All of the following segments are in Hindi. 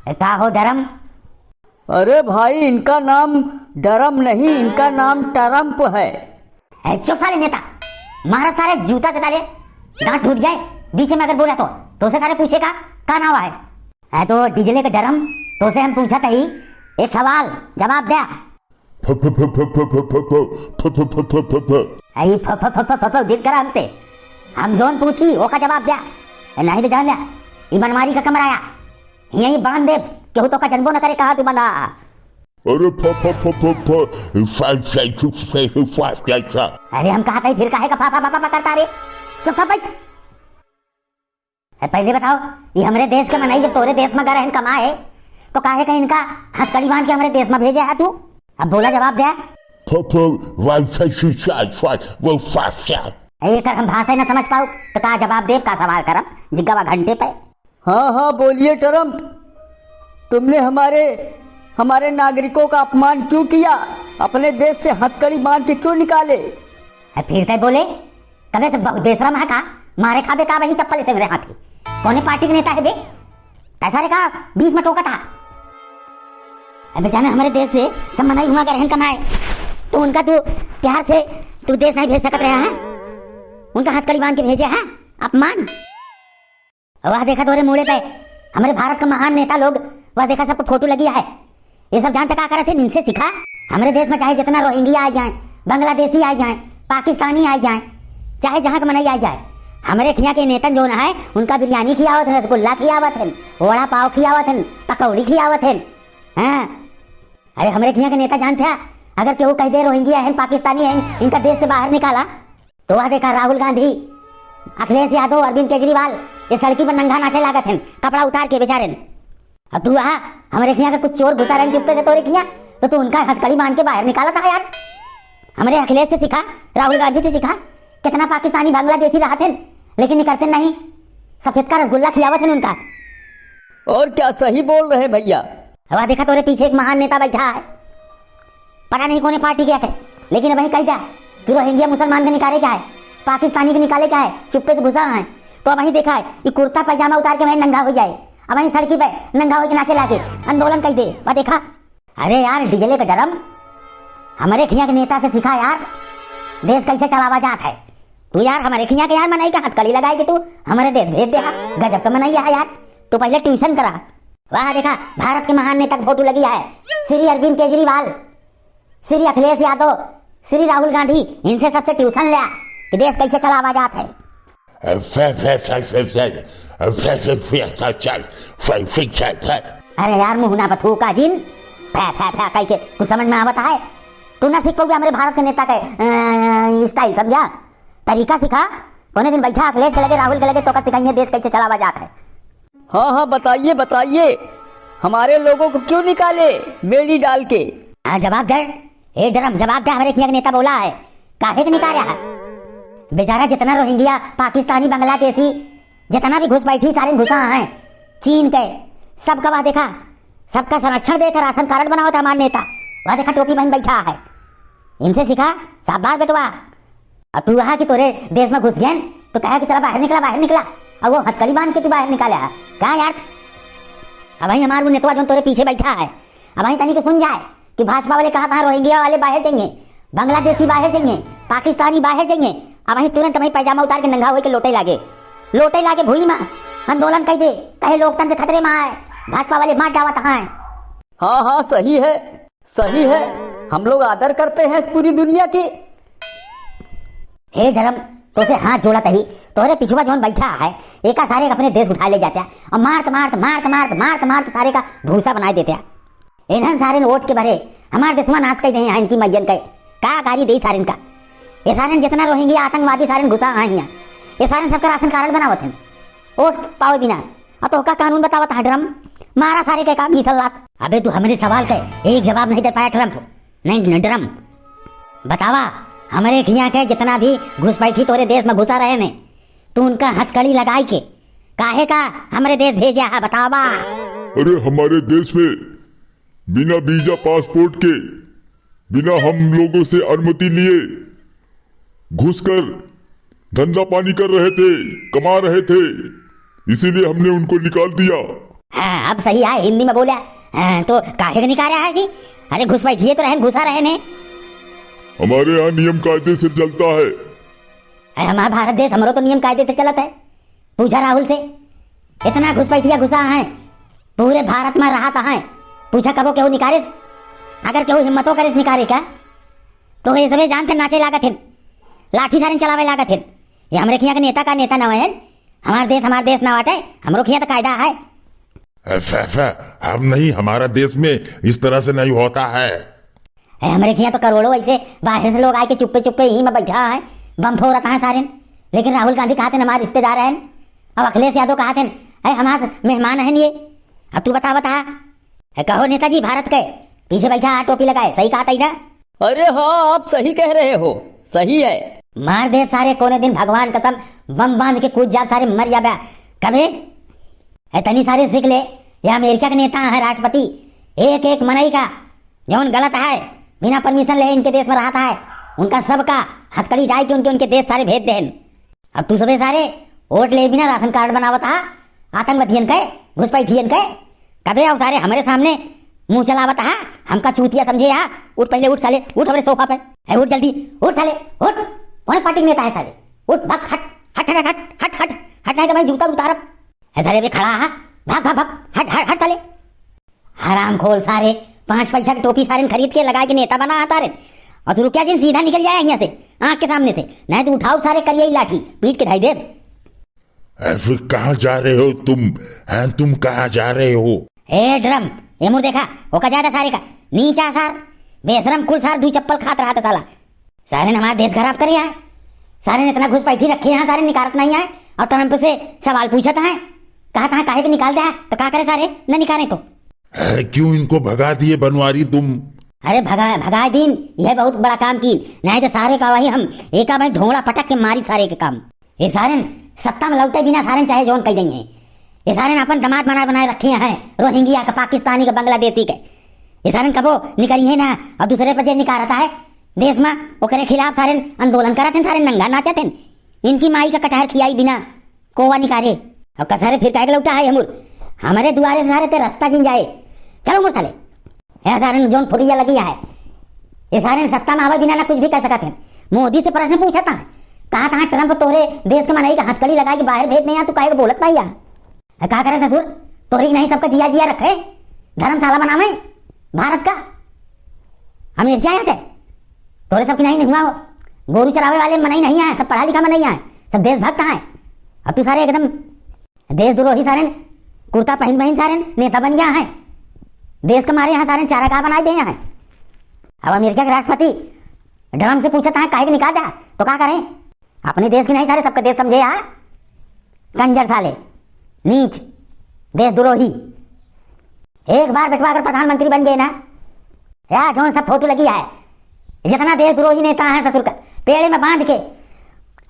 का हो डरम? अरे भाई, इनका नाम डरम नहीं, इनका नाम टरम्प है। चुप साले नेता, मारा सारे जूता से डाले, दांत टूट जाए बीच में अगर बोला तो उसे सारे पूछेगा का नाम है। तो डीजले का डरम, तो उसे हम पूछा था ही, एक सवाल जवाब दे। जिद करा हमसे, हम जोन पूछी वो का जवाब दिया, नहीं तो जान लिया ये मनमारी का कमरा आया, यही बांध दे केहू तो का जन्मो न करे कहा तू बना। अरे अरे हम कहा था फिर काहे का फा करता रे? चुप बैठ। पहले बताओ, ये हमारे देश के मनाई जब तोरे देश में गए कमाए तो काहे का इनका हथकड़ी बांध के हमारे देश में भेजे है तू? अब बोला जवाब दे। कर हम भाषा न समझ पाओ तो का जवाब दे, का सवाल करम जिग्गा घंटे पे। हाँ बोलिए टरम्प, तुमने हमारे नागरिकों का अपमान क्यों किया? अपने देश से हथकड़ी बांध के क्यों निकाले? फिर से बोले, कभी से बहुत बेशरम है का? मारे खाबे का वही चप्पल से मेरे हाथी कौन पार्टी के नेता है बे? कैसा रे का 20 में टोका था। अब जाने हमारे देश से सब मनाई घुमा कर रहन कमाए तो उनका तू प्यार से तू देश नहीं भेज सकत रहा है? उनका हथकड़ी बांध के भेजे है, अपमान। वह देखा तोरे मुड़े पे हमारे भारत का महान नेता लोग, वह देखा सबको फोटो लगी है, ये सब जानते क्या करे थे? इनसे सीखा। हमारे देश में चाहे जितना रोहिंग्या आ जाए, बांग्लादेशी आ जाए, पाकिस्तानी आ जाए, चाहे जहाँ का मनाई आ जाए, हमारे खिया के नेता जो है उनका बिरयानी खियावत है, रसगुल्ला खियावत है, वड़ा पाव खियावत है, पकौड़ी खियावत है। अरे हमारे खिया के नेता जानते हैं, अगर केहू कह दे रोहिंग्या है, पाकिस्तानी है, इनका देश से बाहर निकाला तो वह देखा राहुल गांधी, अखिलेश यादव, अरविंद केजरीवाल ये सड़की पर नंगा नाचे लागत है कपड़ा उतार के बेचारे। अब तू हमारे खिया का कुछ चोर घुसा रहे चुप्पे से तोरे खिया तो तू उनका हथकड़ी बांध के बाहर निकाला था यार। हमारे अखिलेश से सीखा, राहुल गांधी से सीखा, कितना पाकिस्तानी बांग्लादेशी रहा थे लेकिन करते नहीं, सफेद का रसगुल्ला खियावत है उनका। और क्या सही बोल रहे भैया। वह देखा तोरे पीछे एक महान नेता बैठा है, पता नहीं कौन पार्टी क्या है, लेकिन वही कह दिया कि रोहिंग्या मुसलमान के निकाले क्या है, पाकिस्तानी के निकाले क्या है, चुप्पे से घुसा है। तो अब वही देखा है ये कुर्ता पैजामा उतार के वही नंगा हो जाए, अब वही सड़की पे नंगा हो के नाचे लाके आंदोलन कह दे, वह देखा। अरे यार डीजले का डरम, हमारे खिया के नेता से सीखा यार देश कैसे चलावा जात है। तू यार हमारे खिया के यार मनाई का हथकड़ी लगाई कि तू हमारे देश भेज दे, गजब का मनाई है यार। तू पहले ट्यूशन करा। वहां देखा भारत के महान नेता की फोटो लगी है, श्री अरविंद केजरीवाल, श्री अखिलेश यादव, श्री राहुल गांधी, इनसे सबसे ट्यूशन लिया कि देश कैसे चलावा जात है। अरे यार मुहना पथू का जिन कह के कुछ समझ में आवता है? तू ना सीख पाओगे हमारे भारत के नेता के स्टाइल, समझा? तरीका सीखा। कोने दिन बैठा अखिलेश के लगे, राहुल के लगे, तो का सिखाइए देश कैसे चलावा जाता है। हाँ बताइए बताइए, हमारे लोगों को क्यों निकाले बेड़ी डाल के? जवाब दे ए डरम, जवाब दे। हमारे खिया नेता बोला है काहे के निकाल रहा है? बेचारा जितना रोहिंग्या, पाकिस्तानी, बांग्लादेशी जितना भी घुस बैठी सारे घुसा है, चीन के सबका वह देखा, सबका संरक्षण देकर राशन कार्ड बनाओ था हमारे नेता। वह देखा टोपी बहन बैठा है, इनसे सीखा। शाबाश बेटवा। अब तू वहां कि तोरे देश में घुस गए तो कहा कि चला बाहर निकला, अब वो हथकड़ी बांध के तू बाहर निकाला क्या यार? अब वही हमारे नेतवा जो तोरे पीछे बैठा है, अब वही तनी को सुन जाए कि भाजपा वाले कहा रोहिंग्या वाले बाहर जाएंगे, बांग्लादेशी बाहर जाएंगे, पाकिस्तानी बाहर जाएंगे। अब वही तुरंत वही पैजामा उतार के नंगा होके लोटे लागे भूई में आंदोलन कह दे, कहे लोकतंत्र खतरे में है, भाजपा वाले मार डावत है। हाँ सही है, हम लोग आदर करते हैं इस पूरी दुनिया की। हे धर्म, तो से हाथ जोड़ा तही तोरे पिछुआ जोन बैठा है एका सारे अपने देश उठा ले जाते हैं और मारत सारे का भूसा बना देते हैं। इन्हन सारे वोट के भरे हमारे देश में नाश कर दे इनकी मैयन के का गाड़ी दे सारे का। ये सारे जितना रोहिंग्या आतंकवादी सारे घुसा है यहाँ, ये सारे सबका राशन कार्ड बनावत है वोट पावे बिना। और तो का कानून बतावत है ड्रम, मारा सारे के का 20 लाख। अबे तू हमारे सवाल का एक जवाब नहीं दे पाया ट्रम्प। नहीं ड्रम बतावा, हमारे खिया के जितना भी घुसपैठी तोरे देश में घुसा रहे ने, तू उनका हथकड़ी लगाई के काहे का हमारे देश भेजा है बतावा? अरे हमारे देश में बिना वीजा पासपोर्ट के, बिना हम लोगों से अनुमति लिए घुसकर धंधा पानी कर रहे थे, कमा रहे थे, इसीलिए हमने उनको निकाल दिया। हाँ अब सही है, हिंदी में बोला। हाँ, तो काहे का निकाल रहा है जी? अरे घुस बैठिए तो रहन, घुसा रहे ने। हमारे यहाँ नियम कायदे से चलता है। हमारा भारत देश हमारो तो नियम कायदे से चलत है। पूछा राहुल से, इतना घुसपैठिया घुसा है, पूरे भारत में रहा है। पूछा कबो केहू निकारे? अगर केहू हिम्मतो करे निकारे का तो ये सभी जानते नाचे लागत है, लाठी सारे चलावे लागत है। ये हमरे खिया के नेता का नेता न है। हमारा देश ना बाटे, हमरो खिया तो कायदा है। ऐसा हम नहीं, हमारा देश में इस तरह से नहीं होता है। हमारे खिया तो करोड़ों ऐसे बाहर से लोग आए के चुप्पे चुप्पे यहीं में बैठा है, बम फोड़ रहा है सारे। लेकिन राहुल गांधी कहते हमारे रिश्तेदार हैं, अब अखिलेश यादव कहते हैं हमारे मेहमान हैं ये। अब तू बता कहो नेताजी भारत के पीछे बैठा है टोपी लगाए, सही कहा था ना? अरे हाँ, आप सही कह रहे हो, सही है। मार दे सारे कोने दिन, भगवान कसम बम बांध के कूद जा सारे, मर जाबे कभी। इतनी सारे सीख ले, ये अमेरिका के नेता है, राष्ट्रपति एक एक मनई का जौन गलत है बिना परमिशन ले इनके देश में रहता है, उनका सबका हथकड़ी डाल के उनके देश सारे भेज देन। अब तू सबे सारे वोट ले बिना राशन कार्ड बनावत है, आतंकवादियन के घुसपैठियन के कबे आओ सारे हमारे सामने मुंह चलावत है, हमका चूतिया समझे। यहाँ उठ, पहले उठ साले, उठ हमारे सोफा पे, उठ जल्दी उठ साले, उठ। कौन पार्टी के नेता है साले? उठ भाग, हट हट हट हट हट हट हट, नहीं तो मैं जूता उतारब। सारे भी खड़ा है, भाग भाग भाग, हट हट हट साले। हराम खोल सारे, 5 पैसा की टोपी सारे खरीद के लगा के नेता बना तारे, और तू रुकिया जिन सीधा निकल जाए यहाँ से, आंख के सामने से। नहीं तो उठाओ सारे करिए लाठी पीट के ढाई दे। फिर कहाँ जा रहे हो तुम? हैं, तुम कहाँ जा रहे हो? ए ड्रम, ये मुर देखा वो का ज्यादा सारे का नीचा सार बेशरम कुल सार दू चप्पल खात रहा था साला। सारे ने हमारा देश खराब करे है, सारे ने इतना घुसपैठी रखे हैं, सारे निकारत नहीं है। और ट्रंप से सवाल पूछता है, कहा काहे के निकाल दिया, तो क्या करे सारे न निकाले तो? क्यों इनको भगा दिए बनवारी तुम? अरे भगा दिन, यह बहुत बड़ा काम की, नहीं तो सारे का वही हम एक भाई ढोंगड़ा पटक के मारी सारे के काम। ये सारे सत्ता में लौटे बिना सारे चाहे जोन कह देंगे। ये सारे अपन दामाद बनाए रखे हैं, रोहिंग्या का, पाकिस्तानी का, बांग्लादेशी के। ये सारे कबो निकली है ना, और दूसरे पर जे निकारता है देश में ओकरे खिलाफ सारे आंदोलन करते हैं, सारे नंगा नाचते हैं। इनकी माई का कटहर खियाई बिना कोवा निकारे, और कसरे फिर कह लौटा है हमूर हमारे दुआरे से सारे ते रास्ता जिन जाए। चलो मुर साले, यह सारे जोन फुटिया लगी है, ये सारे सत्ता में आवे बिना ना कुछ भी कह सकते हैं। मोदी से प्रश्न पूछा था, कहा था ट्रंप तोरे देश के मनाई का हथकड़ी लगा के बाहर भेज नहीं, तू काहे बोलत नहीं आ? क्या करे ससुर, तोरी नहीं सबका जिया जिया रखे, धर्मशाला बनावे भारत का। अमेरिका है तोरे सबकी नहीं हुआ, गोरू चलावे वाले मनाई नहीं है, सब पढ़ा लिखा में नहीं है, सब देशभक्त है। अब तू सारे एकदम देशद्रोही सारे कुर्ता पहन सारे नेता बन गया है, देश के मारे यहाँ सारे चारा कहा बनाए दे हैं। अब अमेरिका के राष्ट्रपति ड्रम से पूछता है काहे निकाल दिया, तो क्या करें? अपने देश की नहीं सारे सबका देश समझे। यहाँ कंजर साले, नीच, देशद्रोही। एक बार बेटवा अगर प्रधानमंत्री बन गए ना, या जो सब फोटो लगी है, जितना देशद्रोही नेता है ससुर का पेड़ में बांध के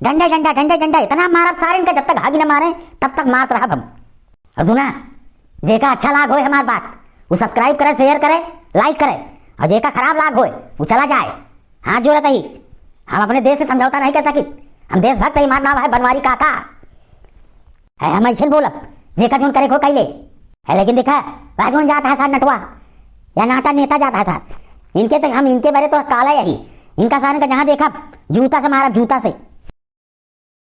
डंडे डंडा डंडे डंडा इतना मारा सारे इनका, जब तक भागी न मारे तब तक मारत रहा हम। और सुना, जेका अच्छा लाग हो हमारी बात वो सब्सक्राइब करे, शेयर करे, लाइक करे, और जेका खराब लाग हो वो चला जाए। हाँ जोरत ही, हम अपने देश से समझौता नहीं कर सकी, हम देशभक्त ही, मारना है बनवारी काका है। हम ऐसे बोलब जेका जोन करे खो कैले है, लेकिन देखा वह जोन जाता है सार नटवा या नाटा नेता जाता है सार, इनके तक हम इनके बारे तो काला यही, इनका सारे का जहां देखा जूता से मारा, जूता से।